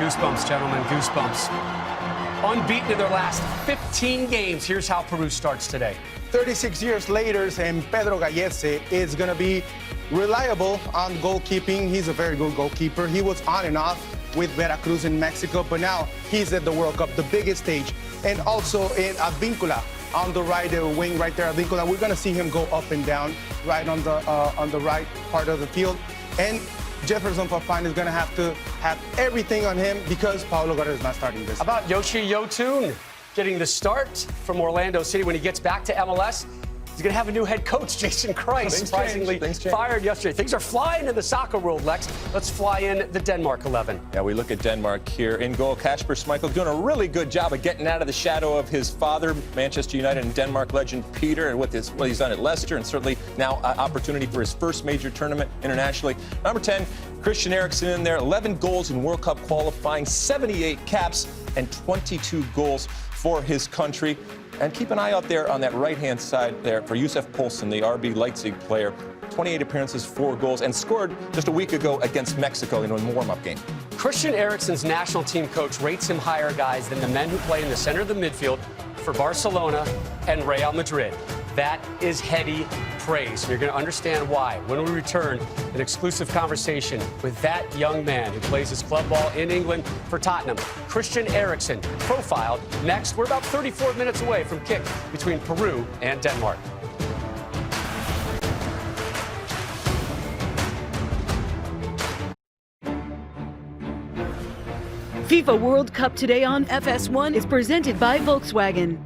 Goosebumps, gentlemen, goosebumps. Unbeaten in their last 15 games. Here's how Peru starts today. 36 years later, and Pedro Gallese is going to be reliable on goalkeeping. He's a very good goalkeeper. He was on and off with Veracruz in Mexico, but now he's at the World Cup, the biggest stage. And also in Advíncula, on the right wing right there, Advíncula, we're going to see him go up and down right on the right part of the field. And Jefferson Fafana is going to have everything on him because Paulo Guerrero is not starting this. How about Yoshi Yotun getting the start from Orlando City when he gets back to MLS? He's going to have a new head coach, Jason Christ, surprisingly fired yesterday. Things are flying in the soccer world, Lex. Let's fly in the Denmark 11. Yeah, we look at Denmark here. In goal, Kasper Schmeichel doing a really good job of getting out of the shadow of his father, Manchester United and Denmark legend Peter, and what he's done at Leicester, and certainly now opportunity for his first major tournament internationally. Number 10, Christian Eriksen in there, 11 goals in World Cup qualifying, 78 caps, and 22 goals for his country. And keep an eye out there on that right-hand side there for Josef Poulsen, the RB Leipzig player. 28 appearances, 4 goals, and scored just a week ago against Mexico in a warm-up game. Christian Eriksen's national team coach rates him higher, guys, than the men who play in the center of the midfield for Barcelona and Real Madrid. That is heady praise. And you're going to understand why when we return, an exclusive conversation with that young man who plays his club ball in England for Tottenham, Christian Eriksen, profiled next. We're about 34 minutes away from kick between Peru and Denmark. FIFA World Cup today on FS1 is presented by Volkswagen.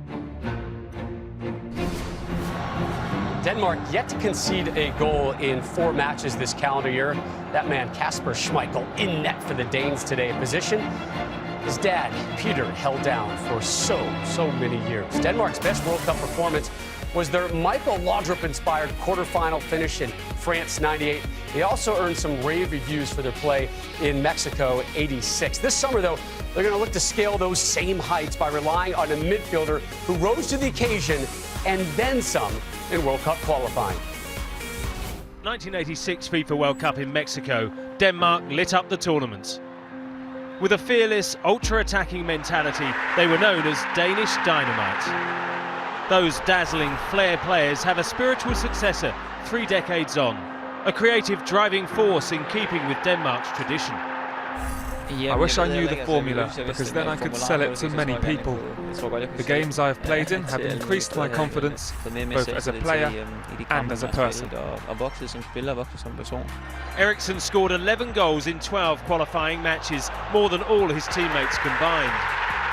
Denmark yet to concede a goal in 4 matches this calendar year. That man, Kasper Schmeichel, in net for the Danes today. A position his dad, Peter, held down for so many years. Denmark's best World Cup performance was their Michael Laudrup-inspired quarterfinal finish in France '98. They also earned some rave reviews for their play in Mexico '86. This summer, though, they're going to look to scale those same heights by relying on a midfielder who rose to the occasion and then some in World Cup qualifying. 1986 FIFA World Cup in Mexico, Denmark lit up the tournament. With a fearless, ultra-attacking mentality, they were known as Danish Dynamite. Those dazzling flair players have a spiritual successor 3 decades on, a creative driving force in keeping with Denmark's tradition. I wish I knew the formula, because then I could sell it to many people. The games I have played in have increased my confidence, both as a player and as a person. Eriksen scored 11 goals in 12 qualifying matches, more than all his teammates combined.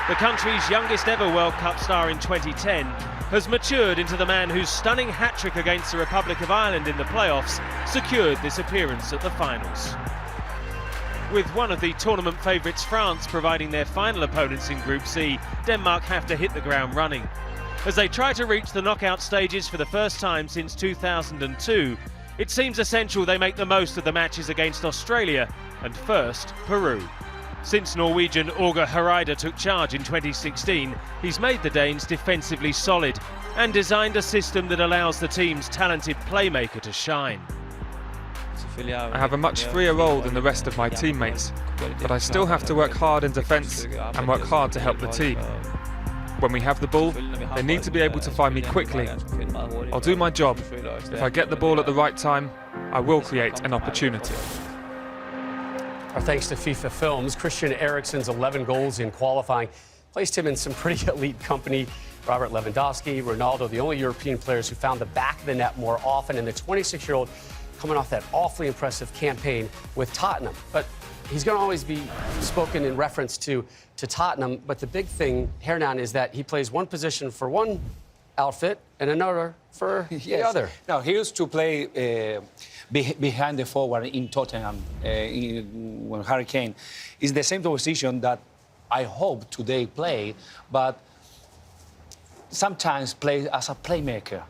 The country's youngest ever World Cup star in 2010 has matured into the man whose stunning hat-trick against the Republic of Ireland in the playoffs secured this appearance at the finals. With one of the tournament favourites, France, providing their final opponents in Group C, Denmark have to hit the ground running. As they try to reach the knockout stages for the first time since 2002, it seems essential they make the most of the matches against Australia and first Peru. Since Norwegian Åge Hareide took charge in 2016, he's made the Danes defensively solid and designed a system that allows the team's talented playmaker to shine. I have a much freer role than the rest of my teammates, but I still have to work hard in defence and work hard to help the team. When we have the ball, they need to be able to find me quickly. I'll do my job. If I get the ball at the right time, I will create an opportunity. Our thanks to FIFA Films. Christian Eriksen's 11 goals in qualifying placed him in some pretty elite company. Robert Lewandowski, Ronaldo, the only European players who found the back of the net more often, and the 26-year-old coming off that awfully impressive campaign with Tottenham. But he's going to always be spoken in reference to Tottenham. But the big thing, Hernan, is that he plays one position for one outfit and another for the other. No, he used to play behind the forward in Tottenham when Harry Kane. It's the same position that I hope today play, but sometimes play as a playmaker.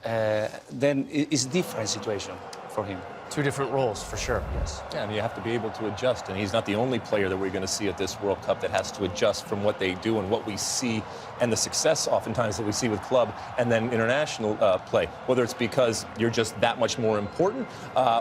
Then it's a different situation for him. Two different roles, for sure. Yes. Yeah, and you have to be able to adjust. And he's not the only player that we're going to see at this World Cup that has to adjust from what they do and what we see and the success oftentimes that we see with club and then international play. Whether it's because you're just that much more important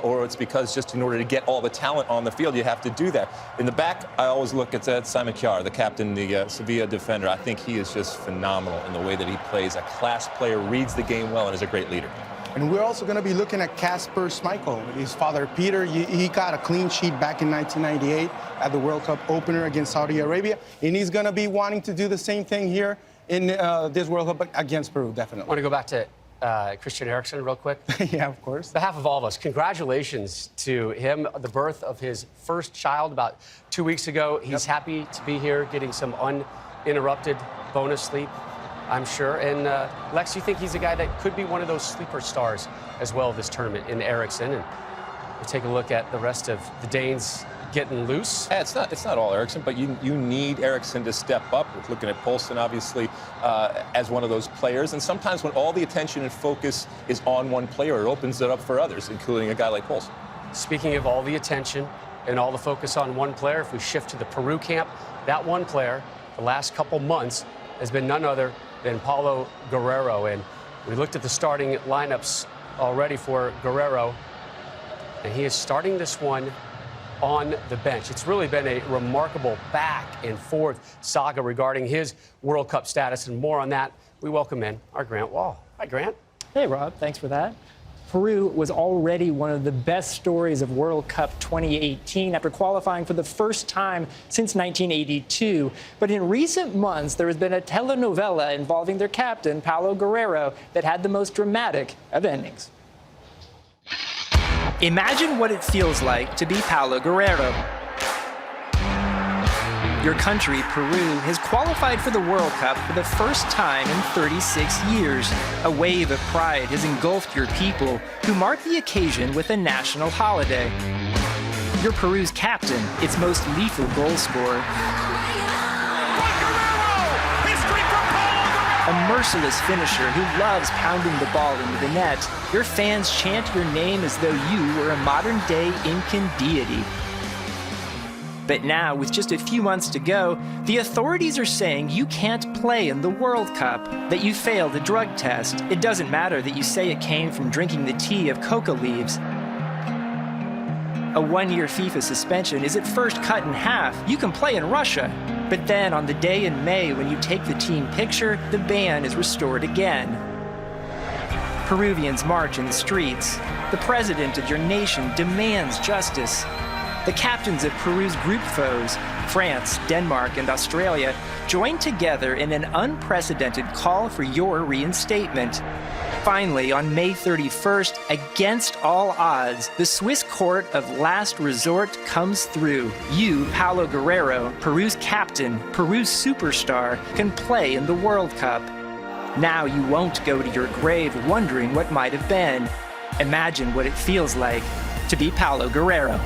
or it's because just in order to get all the talent on the field, you have to do that. In the back, I always look at Simon Kjaer, the captain, the Sevilla defender. I think he is just phenomenal in the way that he plays. A class player, reads the game well, and is a great leader. And we're also going to be looking at Kasper Schmeichel. His father, Peter, he got a clean sheet back in 1998 at the World Cup opener against Saudi Arabia. And he's going to be wanting to do the same thing here in this World Cup against Peru, definitely. I want to go back to Christian Eriksen real quick. Yeah, of course. On behalf of all of us, congratulations to him. The birth of his first child about 2 weeks ago. He's happy to be here, getting some uninterrupted bonus sleep, I'm sure. And Lex, you think he's a guy that could be one of those sleeper stars as well this tournament in Eriksen? And we'll take a look at the rest of the Danes getting loose. Yeah, it's not all Eriksen, but you need Eriksen to step up. We're looking at Poulsen, obviously, as one of those players. And sometimes when all the attention and focus is on one player, it opens it up for others, including a guy like Poulsen. Speaking of all the attention and all the focus on one player, if we shift to the Peru camp, that one player, the last couple months, has been none other than Paulo Guerrero. And we looked at the starting lineups already for Guerrero, and he is starting this one on the bench. It's really been a remarkable back and forth saga regarding his World Cup status, and more on that. We welcome in our Grant Wall. Hi, Grant. Hey, Rob. Thanks for that. Peru was already one of the best stories of World Cup 2018 after qualifying for the first time since 1982. But in recent months, there has been a telenovela involving their captain, Paulo Guerrero, that had the most dramatic of endings. Imagine what it feels like to be Paulo Guerrero. Your country, Peru, has qualified for the World Cup for the first time in 36 years. A wave of pride has engulfed your people, who mark the occasion with a national holiday. You're Peru's captain, its most lethal goal scorer. A merciless finisher who loves pounding the ball into the net. Your fans chant your name as though you were a modern-day Incan deity. But now, with just a few months to go, the authorities are saying you can't play in the World Cup, that you failed a drug test. It doesn't matter that you say it came from drinking the tea of coca leaves. A one-year FIFA suspension is at first cut in half. You can play in Russia. But then, on the day in May when you take the team picture, the ban is restored again. Peruvians march in the streets. The president of your nation demands justice. The captains of Peru's group foes, France, Denmark, and Australia, joined together in an unprecedented call for your reinstatement. Finally, on May 31st, against all odds, the Swiss court of last resort comes through. You, Paulo Guerrero, Peru's captain, Peru's superstar, can play in the World Cup. Now you won't go to your grave wondering what might have been. Imagine what it feels like to be Paulo Guerrero.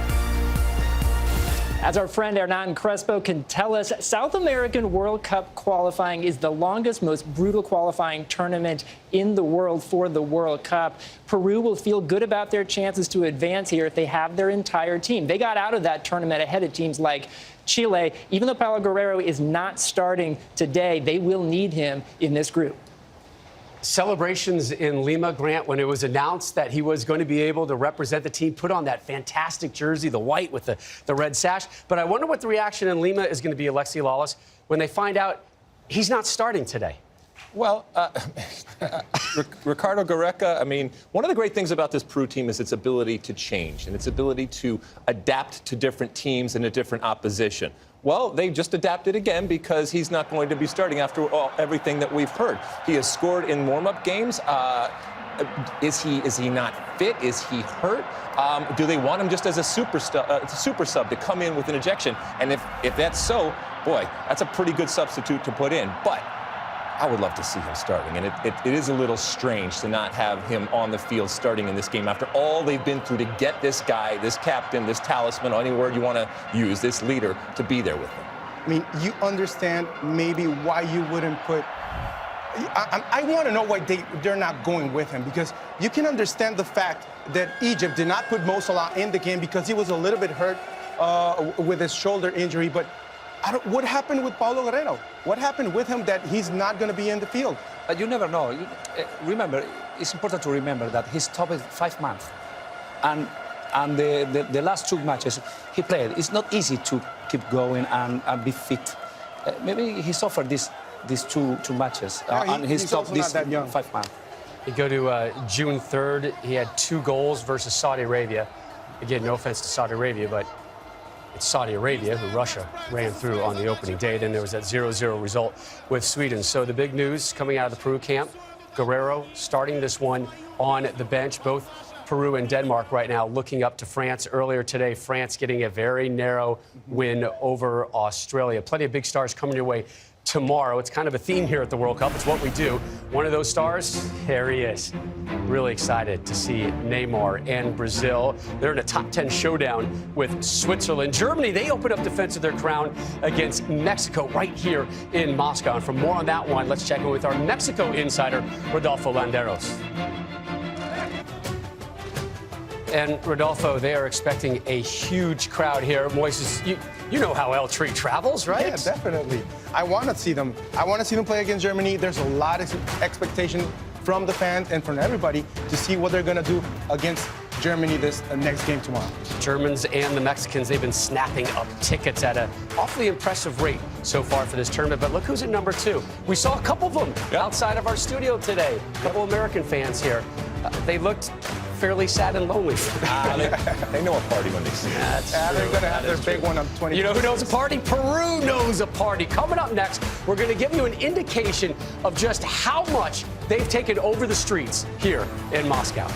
As our friend Hernan Crespo can tell us, South American World Cup qualifying is the longest, most brutal qualifying tournament in the world for the World Cup. Peru will feel good about their chances to advance here if they have their entire team. They got out of that tournament ahead of teams like Chile. Even though Paulo Guerrero is not starting today, they will need him in this group. Celebrations in Lima, Grant, when it was announced that he was going to be able to represent the team, put on that fantastic jersey, the white with the red sash. But I wonder what the reaction in Lima is going to be, Alexi Lawless, when they find out he's not starting today. Well, Ricardo Gareca, I mean, one of the great things about this Peru team is its ability to change and its ability to adapt to different teams and a different opposition. Well, they just adapted again because he's not going to be starting after everything that we've heard. He has scored in warm-up games. Is he not fit? Is he hurt? Do they want him just as a super sub to come in with an ejection? And if that's so, boy, that's a pretty good substitute to put in. But I would love to see him starting, and it is a little strange to not have him on the field starting in this game after all they've been through to get this guy, this captain, this talisman, or any word you want to use, this leader, to be there with him. I mean, you understand maybe why you wouldn't put I want to know why they're not going with him, because you can understand the fact that Egypt did not put Mo Salah in the game because he was a little bit hurt with his shoulder injury. But what happened with Paulo Guerrero? What happened with him that he's not going to be in the field? But you never know. Remember, it's important to remember that he stopped 5 months. And the last 2 matches he played, it's not easy to keep going and be fit. Maybe he suffered these two matches, and he stopped this 5 months. You go to June 3rd, he had 2 goals versus Saudi Arabia. Again, no offense to Saudi Arabia, but it's Saudi Arabia who Russia ran through on the opening day. Then there was that 0-0 result with Sweden. So the big news coming out of the Peru camp, Guerrero starting this one on the bench. Both Peru and Denmark right now looking up to France. Earlier today, France getting a very narrow win over Australia. Plenty of big stars coming your way tomorrow. It's kind of a theme here at the World Cup. It's what we do. One of those stars, there he is. Really excited to see Neymar and Brazil. They're in a top 10 showdown with Switzerland. Germany, they open up defense of their crown against Mexico right here in Moscow. And for more on that one, let's check in with our Mexico insider, Rodolfo Landeros. And Rodolfo, they are expecting a huge crowd here. Moises, you know how El Tri travels, right? Yeah, definitely. I want to see them. I want to see them play against Germany. There's a lot of expectation from the fans and from everybody to see what they're going to do against Germany this next game tomorrow. Germans and the Mexicans, they've been snapping up tickets at an awfully impressive rate so far for this tournament. But look who's at number 2. We saw a couple of them outside of our studio today. A couple American fans here. They looked fairly sad and lonely. They know a party when they see it. They're going to have their big one on 20. You know who knows a party? Peru knows a party. Coming up next, we're going to give you an indication of just how much they've taken over the streets here in Moscow.